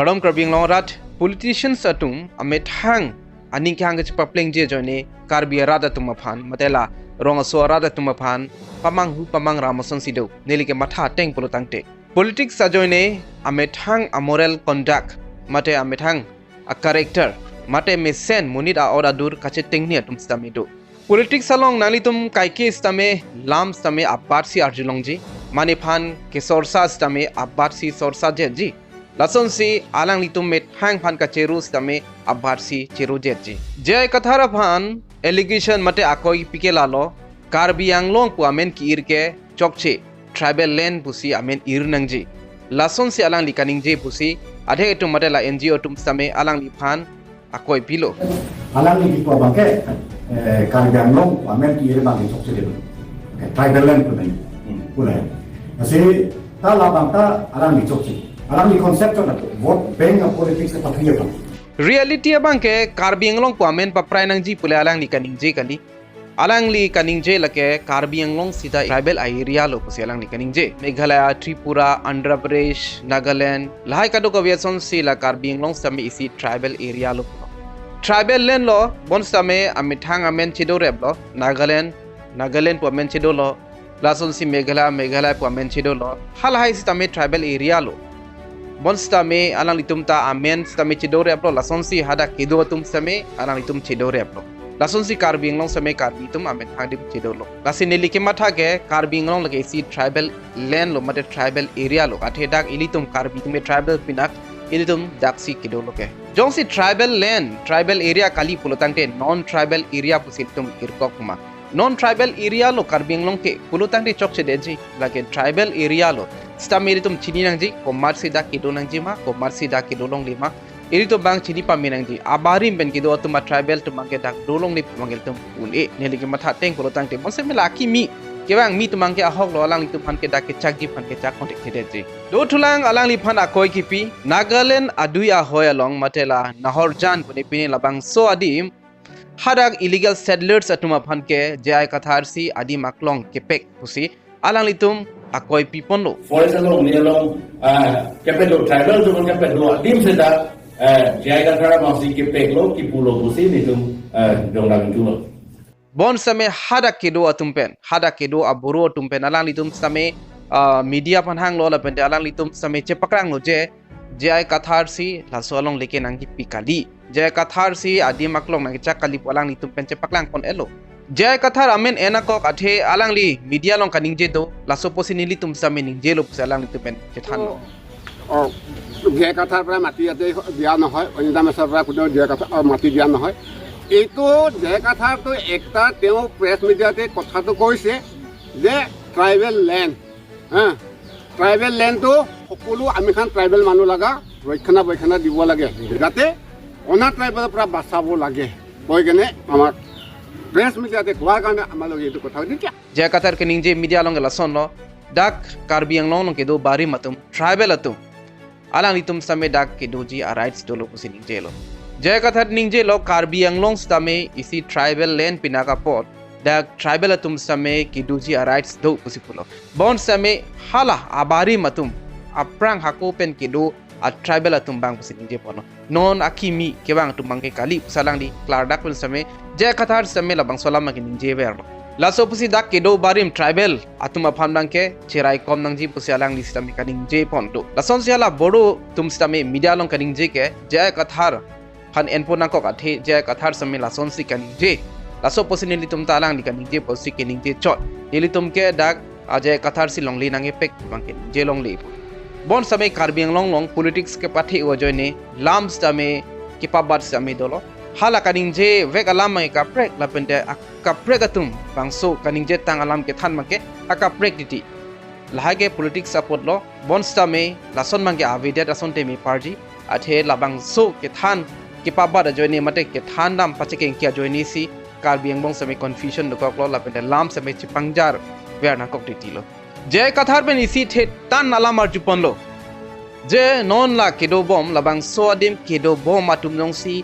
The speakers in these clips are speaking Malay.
Kadam Karbi Anglong rat politicians atum amet hang aning ki hang ke papleng je joine Karbi rada tum aphan matela rong so rada tum aphan pamang ramason sido neli ke matha teng polutangte politics sa joine amet hang a moral conduct mate amet hang a character mate mesen munit a ora dur kache tengni atum stamido politics along nalitum kaike stame lam stame abarsi arjulongji mane phan ke sorsa stame abarsi sorsa jeji lason si alang litum met hang phan ka cheru stame abarsi cheru jeji jay kathar phan allegation mate akoi pikelalo Karbi Anglong pu amen ki irke chokche tribal land pusi amen irnangji lason si alang likaning je pusi adhe etum matela NGO tum stame alang li phan akoi pilo alang ni ko bangke Karbi Anglong amen ki ir bangke chokche de tribal land pu nai pulai asi ta la bangta alang ni chokche alang ni concept na vote bank of politics ka pathriya ka reality bangke Karbi Anglong pu amen pa prainangji pule alang likaning je kali Alangli kaningje lake Karbi Anglong sida tribal area lo pusi alangli kaningje Meghalaya, Tripura, Andhra Pradesh, Nagaland lahai kado kaviason sila Karbi Anglong sami isi tribal area lo tribal land lo bon same amithang amen chido rep lo Nagaland pu amen chido lo lason si Meghalaya pu amen chido lo hal hai sitame tribal area lo bon same alangli tumta amen sitame chido rep lo lason si hada kido tum same alangli tum chido rep lo lason si Karbi Anglong same Karbi tum amet hangdim chido lo lasi nelike matha ke Karbi Anglong lage si tribal land lo mate tribal area lo athe dak ilitum Karbi tum tribal pinak ilitum dak si kido lo ke jong si tribal land tribal area kali pulutangte non tribal area pusitum irkok ma non tribal area lo Karbi Anglong ke pulutangte chokche deji lage tribal area lo stamiritum chini nangji komarsi dak kido nangji ma komarsi dak kido long lima Iri to bang chini paminang di abarim ben kido atuma tribal to mangke dak dolong ni mangel tum ule neli ke matha teng ko tang te monse melaki mi ke bang mi to mangke ahok lo alang itu phan ke dak ke chak ji phan ke chak kontek thede ji do thulang alang li phan akoi kipi Nagaland adui a hoy along matela nahorjan pune pine labang so adim hadak illegal settlers atuma phan ke jai Kathar si adim aklong ke pek pusi alang litum akoi pipon lo forest along ni along capital tribal to capital adim seda jai Kathar masih kipek lo kipulo busi ni tum donglang itu lo. Bon same hada kedo atumpen hada kedo aburo tumpen alang litum same media panhang lo lapente alang litum same cepakrang lo je jai Kathar si laso along leke nangki pikali jai Kathar si adi maklong nang cakali alang litum pen cepaklang kon elo jai Kathar amen enakok athe alang li media long kaning je do laso posini litum same ning je lo alang litum pen Chethan jai Kathar pra mati ate dia nohoy onidame sabra kudo jai Kathar mati dia nohoy eto jai Kathar to ekta teo press media te kotha to koise je tribal land tribal land to hokulu ami khan tribal manu laga boikhana dibo lage jate ona tribal pra basabo lage koi gene amar press media te kwa gane amaloge eto kotha dikya jai Kathar ke ningje media long la son lo dak Karbi Anglong ke do bari matum tribal atum alang litum same dak ke doji a rights dolo pusi ningje lo jai Kathar ningje lo Karbi Anglong stame isi tribal land pinaka pot dak tribal atum same ke doji a rights do pusi pulo bon same hala abari matum aprang hako pen ke do a tribal atum bang pusi ningje pono non akimi ke bang tum bang ke kali salang di klar dak pun same jai Kathar same la bang solam ke ningje verlo laso pusi dak ke do barim tribal atuma phamdang ke cherai kom nangji pusi alang li sistem kaning je ponto lason siala bodo tum sistem media long kaning je ke jai Kathar phan enpo nangko athe jai Kathar same lason si kaning je laso pusi ni tum talang di kaning je pusi kaning je chot ili tum ke dak jai Kathar si long li nange pek bang ke je long li bon same Karbi Anglong long politics ke pathi o joine lam sistem ke pabat sistem dolo hala kaning je vek alam mai ka prek lapente ka prek atum bangso kaning je tang alam ke than make aka prek diti lahage politics support lo bonsta me lason mangke avide rason te me party athe labang so ke than ke paba da joini mate ke than dam pacheke kya joini si Karbi Anglong same confusion do ko lapente lam same chipangjar ver na kok diti lo jai Kathar ben isi the tan alam ar jupon lo je non la kedo bom labang so adim kedo bom atum nong si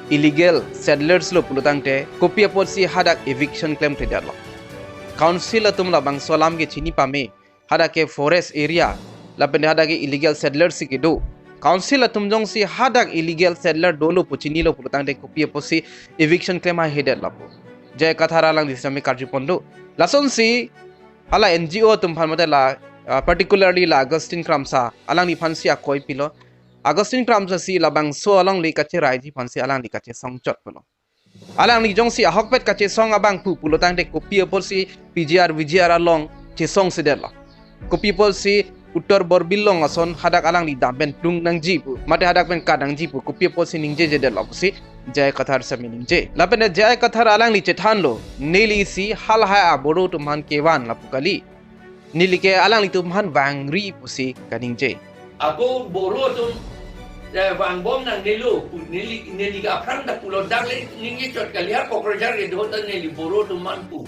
illegal settlers lo pulutangte kopia porsi hadak eviction claim te darlo council atum la bang solam ke chini pame hadak ke forest area la pende hadak ke illegal settlers ke do council atum jong si hadak illegal settler dolo puchini lo pulutang de kopi posi eviction claim ha headed lapo jay kathar alang di sami karji pondo lason si ala NGO tum phan mate la particularly la Augustine Kramsa alang ni phan si akoi pilo Augustine Kramsa si labang so along li kache raiji phan si alang ni kache song chot pilo alang ni jong si ahokpet kache song abang pulutang de kopi posi VGR along che song sedela kopi posi Uttar Borbilong ason hadak alang di dampen plung nang jipu mate hadak pen kadang jipu kopi posi ningje je del opsi jay kathar sami ningje lapen jay kathar alang li Chethan lo nili si hal ha abodo tumhan kewan lapukali nili ke alang li tumhan wangri pusi kaningje ako boro tum wang bom nang nelu nili ka aphan da pulo dak le ningje chot kalia pokrajar re do ta nili boro tumhan pu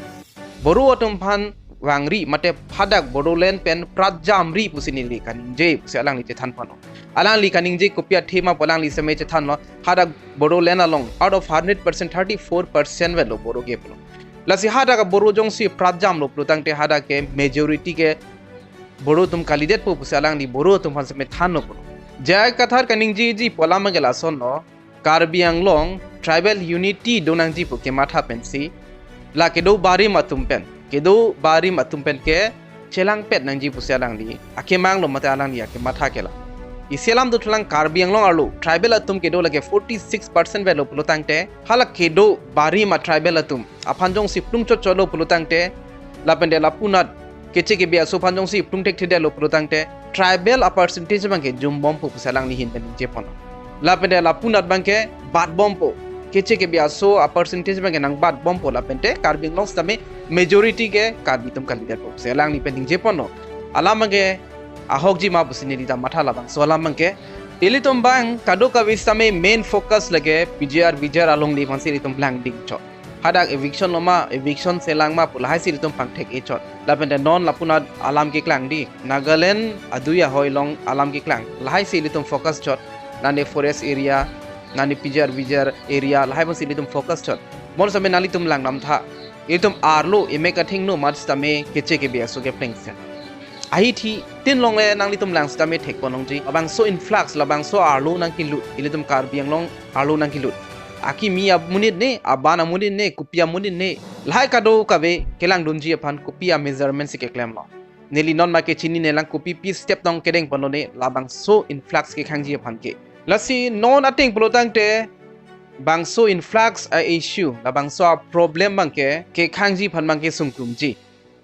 boru tumhan wangri mate phadak bodolen pen prekjam ri pusinili kaningje pusi alang li Chethan pano alang li kaningje kopia thema polang li same Chethan lo hadak bodolen along out of 100% 34% velo boro ge polo lasi hadak boro jong si prekjam lo plutang te hadak ke majority ke boro tum kalidet pu pusi alang li boro tum han same than no polo jay kathar kaningje ji polama gela son lo Karbi Anglong tribal unity donang ji pu ke matha pensi la ke do bari matum pen kedo bari matumpen ke chelang pet nangji pusialang li akemang lo mata alang li ake matha kela isialam do thulang Karbi Anglong arlo tribal atum kedo lage 46% velo pulutang te hala kedo bari ma tribal atum aphanjong si plung chot cholo pulutang te lapende lapunat keche ke bia so phanjong si plung tek thide lo pulutang te tribal a percentage bangke jum bom pu pusialang li hin pen je pon lapende lapunat bangke bat bom po keche ke bia so a percentage bangke nang bat bom po lapente Karbi Anglong stame majority ke Karbi tum kalidat po selang ni pending je pono alamage ahok ji ma busini dita matha labang so alamangke ilitum bang kado ka visame main focus lage VGR along li fansi litum blank ding cho hadak eviction loma eviction selang ma pulahai si litum pangthek e chot lapende non lapuna alam ke klang di Nagaland aduya hoilong alam ke klang lahai si litum focus chot nane forest area nani VGR area lahai fansi litum focus chot mon same nali tum lang nam tha itum arlo imeka thingno matstame keche ke biaso ke plengse ahi thi tin longle nang litum lang stame thek ponongji abang so influx labang so arlo nang kilut ilitum Karbi Anglong arlo nang kilut aki mia munit ne abana munit ne kupia munit ne lai kado kabe kelang dunji aphan kupia measurement se ke claim lo neli non ma ke chini ne lang kupi pi step tong kedeng ponone labang so influx ke khangji aphan ke lasi non ating pelotang te bangso influx a issue la bangso problem bangke ke khangji phan bangke sungtumji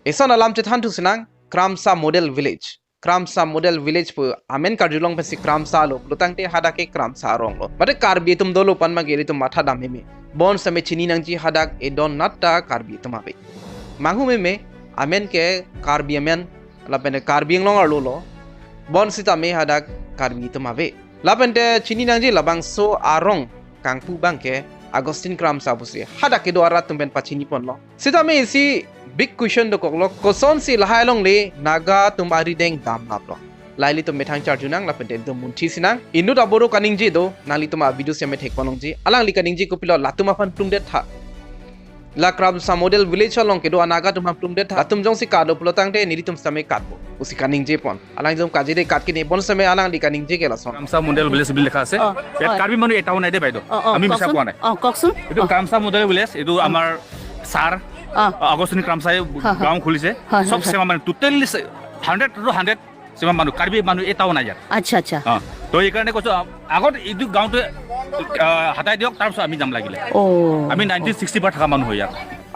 eson alam Chethan thu sinang Kramsa model village pu amen karjulong pasi Kramsa lo lutang te hada ke Kramsa rong lo bade Karbi tum dolo pan ma geli tum matha dam me bon same chini nangji hadak e don natta Karbi tum abe mangu me amen ke Karbi amen la pene Karbi Anglong arlo lo bon sita me hadak Karbi tum abe la pente chini nangji labang so arong kangpu bangke Augustine Kramsa busi hada ke do arat tumben pachini pon lo sita me si big question do koklo koson si lahai long le naga tumari deng dam lap lo laili tum methang charjunang la pente dum munthi sinang inut aboro kaningji do nali tuma video se me thek ponongji alang li kaningji ko pilo latuma fan tung det tha la Kramsa model village long ke do anaga tum tung det tha tum jong si ka do plotang te niri tum same kat bo usi kaningji pon alang jom kaje de kat ke ne bon same alang li kaningji ke la son Kramsa model village bil lekha ase Karbi manu etao nai de baido ami bisa koa nai koksun etu Kramsa model village etu amar sar Augustine Kramsa gaon khulise sob sema manu totally 100 to 100 sema manu Karbi manu etao nai jar acha to ei karone kocho agot etu gaon to hatai diok tar so ami jam lagile ami 1960 par thaka manu hoya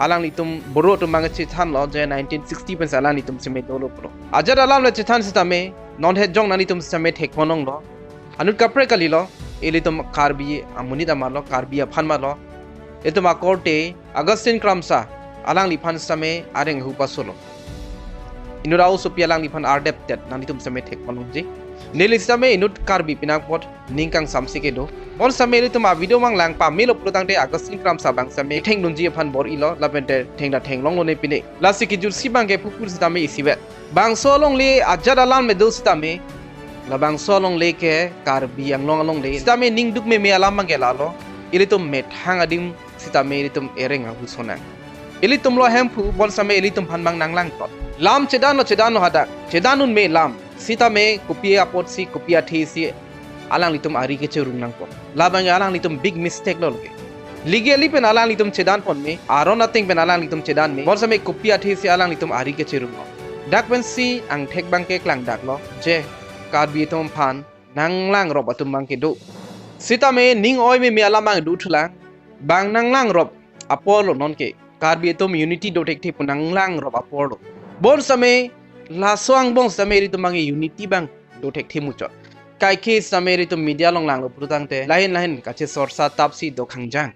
alang li tum boro tum mang Chethan lo je 1960 pen alang li tum seme dolo pro ajar alam le Chethan sitame non het jong nani tum seme thek ponong lo anut kapre kali lo eli tum Karbi amuni da malo Karbi aphan malo etum akorte Augustine Kramsa alang li phan same areng hu pasolo inurau so pialang li phan ardeptet nani tum same thek ponong ji neli same inut Karbi pinakpot ningkang samsi ke do bon same li tum a video mang lang pa melo plotang te Augustine Kramsa bang same theng dunji phan bor ilo lapente thengda thenglong lo ne pine lasiki jur si bang ke pupur sitame isiwet bang solong le ajad alam me do sitame labang solong le ke Karbi Anglong along le sitame ningduk me alam mang ke lalo ili tum met hang adim sitame ili tum ereng hu sonang ili tum lo hempu bon same ili tum phan bang nanglang tot lam Chethan no hada Chethanun me lam sita me kupia pot si kupia thi si alang litum ari ke cerung nang pon labang alang litum big mistake lo ke legally pen alang litum chedan pon me aro nothing pen alang litum chedan me bol same kopi athi si alang litum ari ke cerung lo dak pen si ang thek bang ke klang dak lo je karbi tom phan nang lang rob atum bang ke do sita me ning oi me alamang du thlang bang nang lang rob apolo non ke karbi tom unity do tek thi punang lang rob apolo bol same la soang bong same ri tum bang unity bang do tek thi muchot kai ke same ri tum media long lang lo prutang te lahin kache sorsa tapsi do khangjang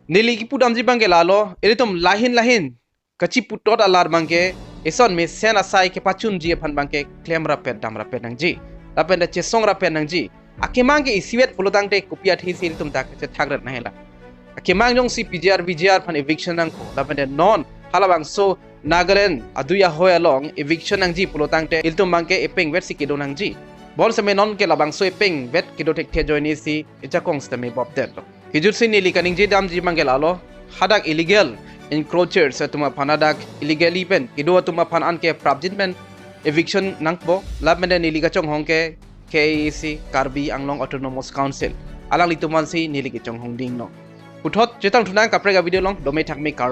nili ki pudam ji bang ke lalo eri tum lahin kachi putot alar bang ke eson me sen asai ke pachun ji phan bang ke klem rapet dam rapet nang ji lapen da chesong rapet nang ji akemang ke isiwet pulutang te kopia thi sil tum tak che thagrat na hela akemang jong si pjr phan eviction nang ko lapen da non halabang so Nagaland aduya hoy along eviction nang ji pulutang te iltum bang ke epeng vet si ke do nang ji bol same non ke labang so epeng vet ke do tek the join si echa kong stame bob det hijur sin nili kaning ji dam ji mangel alo hadak illegal encroachers tuma phanadak illegally pen kido tuma phan an ke prabjitment eviction nangbo labmen nili ka chong hongke KAC Karbi Anglong Autonomous Council alang lituman si nili ke chong hong ding no puthot Chethan thunang kaprega video long dome thakme kar